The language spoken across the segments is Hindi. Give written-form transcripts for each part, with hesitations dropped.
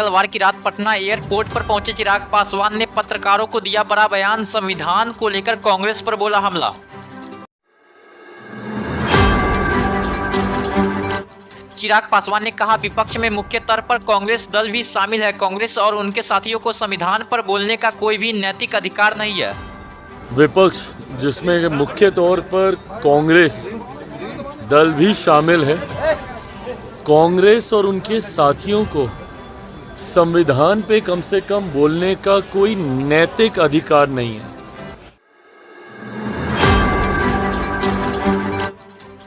मंगलवार की रात पटना एयरपोर्ट पर पहुंचे चिराग पासवान ने पत्रकारों को दिया बड़ा बयान। संविधान को लेकर कांग्रेस पर बोला हमला। चिराग पासवान ने कहा, विपक्ष में मुख्य तौर पर कांग्रेस दल भी शामिल है। कांग्रेस और उनके साथियों को संविधान पर बोलने का कोई भी नैतिक अधिकार नहीं है। विपक्ष जिसमें मुख्य तौर पर कांग्रेस दल भी शामिल है, कांग्रेस और उनके साथियों को संविधान पे कम से कम बोलने का कोई नैतिक अधिकार नहीं है।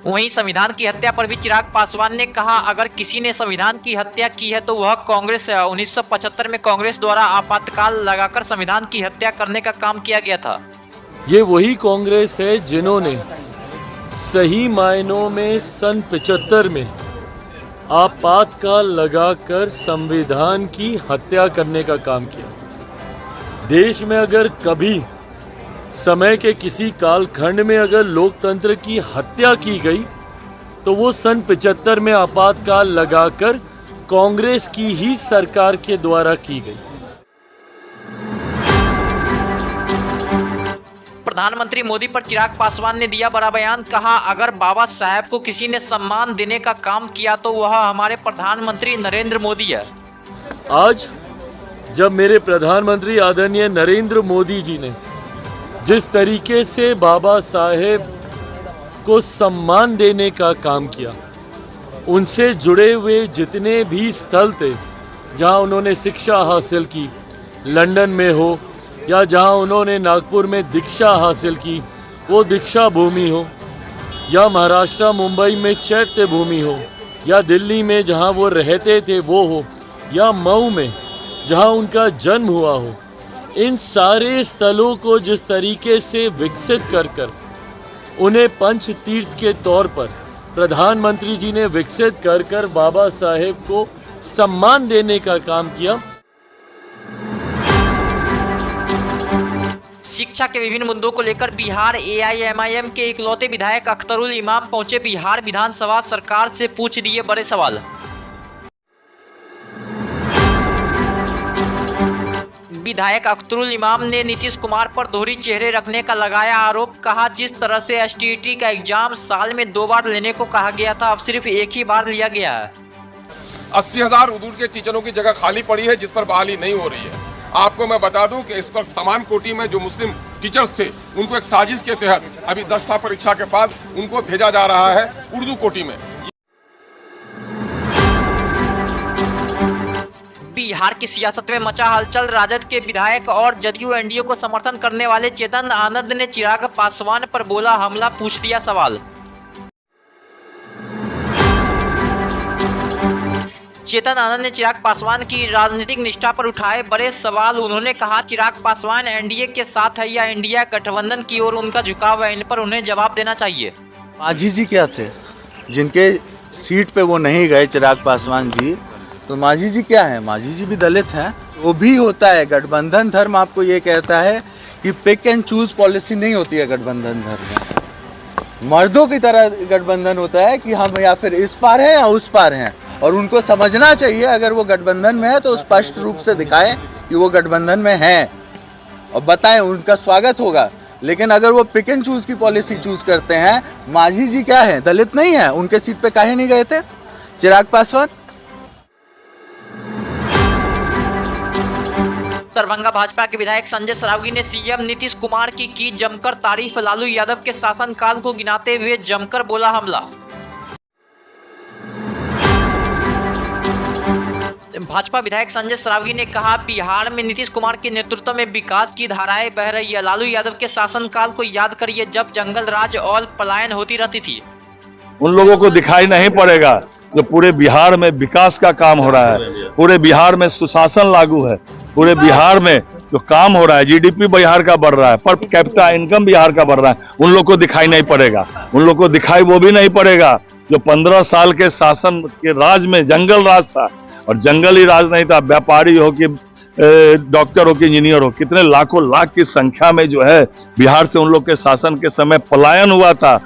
वहीं संविधान की हत्या पर भी चिराग पासवान ने कहा, अगर किसी ने संविधान की हत्या की है तो वह कांग्रेस है। 1975 में कांग्रेस द्वारा आपातकाल लगाकर संविधान की हत्या करने का काम किया गया था। ये वही कांग्रेस है जिन्होंने सही मायनों में सन 75 में आपातकाल लगाकर संविधान की हत्या करने का काम किया। देश में अगर कभी समय के किसी कालखंड में अगर लोकतंत्र की हत्या की गई तो वो सन 75 में आपातकाल लगाकर कांग्रेस की ही सरकार के द्वारा की गई। प्रधानमंत्री मोदी पर चिराग पासवान ने दिया बड़ा बयान। कहा, अगर बाबा साहेब को किसी ने सम्मान देने का काम किया तो वह हमारे प्रधानमंत्री नरेंद्र मोदी है। आज जब मेरे प्रधानमंत्री आदरणीय नरेंद्र मोदी जी ने जिस तरीके से बाबा साहेब को सम्मान देने का काम किया, उनसे जुड़े हुए जितने भी स्थल थे जहां उन्होंने शिक्षा हासिल की, लंदन में हो या जहां उन्होंने नागपुर में दीक्षा हासिल की, वो दीक्षा भूमि हो, या महाराष्ट्र मुंबई में चैत्य भूमि हो, या दिल्ली में जहां वो रहते थे वो हो, या मऊ में जहां उनका जन्म हुआ हो, इन सारे स्थलों को जिस तरीके से विकसित कर उन्हें पंच तीर्थ के तौर पर प्रधानमंत्री जी ने विकसित कर बाबा साहेब को सम्मान देने का काम किया। शिक्षा के विभिन्न मुद्दों को लेकर बिहार AIMIM के इकलौते विधायक अख्तरुल इमाम पहुंचे बिहार विधानसभा। सरकार से पूछ दिए बड़े सवाल। विधायक अख्तरुल इमाम ने नीतीश कुमार पर दोहरी चेहरे रखने का लगाया आरोप। कहा, जिस तरह से STT का एग्जाम साल में 2 बार लेने को कहा गया था, अब सिर्फ एक ही बार लिया गया है। 80,000 उर्दू के टीचरों की जगह खाली पड़ी है जिस पर बहाली नहीं हो रही है। आपको मैं बता दूं कि इस पर समान कोटि में जो मुस्लिम टीचर्स थे उनको एक साजिश के तहत अभी दस्ता परीक्षा के बाद उनको भेजा जा रहा है उर्दू कोटि में। बिहार की सियासत में मचा हलचल। राजद के विधायक और जदयू NDA को समर्थन करने वाले चेतन आनंद ने चिराग पासवान पर बोला हमला, पूछ दिया सवाल। चेतन आनंद ने चिराग पासवान की राजनीतिक निष्ठा पर उठाए बड़े सवाल। उन्होंने कहा, चिराग पासवान NDA के साथ है या इंडिया गठबंधन की ओर उनका झुकाव है, इन पर उन्हें जवाब देना चाहिए। माझी जी क्या थे जिनके सीट पे वो नहीं गए चिराग पासवान जी, तो माझी जी क्या है? माझी जी भी दलित हैं। वो भी होता है गठबंधन धर्म। आपको ये कहता है कि पिक एंड चूज पॉलिसी नहीं होती है गठबंधन धर्म में। मर्दों की तरह गठबंधन होता है कि हम या फिर इस पार हैं या उस पार हैं, और उनको समझना चाहिए अगर वो गठबंधन में है तो स्पष्ट रूप से दिखाएं कि वो गठबंधन में हैं और बताएं, उनका स्वागत होगा। लेकिन अगर वो पिक एंड चूज की पॉलिसी चूज करते हैं, माझी जी क्या है? दलित नहीं है? उनके सीट पे काहे नहीं गए थे चिराग पासवान? दरभंगा भाजपा के विधायक संजय सरावगी ने CM नीतीश कुमार की जमकर तारीफ। लालू यादव के शासनकाल को गिनाते हुए जमकर बोला हमला। भाजपा विधायक संजय सरावगी ने कहा, बिहार में नीतीश कुमार के नेतृत्व में विकास की धाराएं बह रही है। लालू यादव के शासनकाल को याद करिए, जब जंगल राज और पलायन होती रहती थी। उन लोगों को दिखाई नहीं पड़ेगा जो पूरे बिहार में विकास का काम हो रहा है, पूरे बिहार में सुशासन लागू है, पूरे बिहार में जो काम हो रहा है, GDP बिहार का बढ़ रहा है, पर कैपिटा इनकम बिहार का बढ़ रहा है, उन लोग को दिखाई नहीं पड़ेगा। उन लोग को दिखाई वो भी नहीं पड़ेगा जो 15 साल के शासन के राज में जंगल राज था, और जंगली राज नहीं था। व्यापारी हो कि डॉक्टर हो कि इंजीनियर हो, कितने लाखों लाख की संख्या में जो है बिहार से उन लोग के शासन के समय पलायन हुआ था,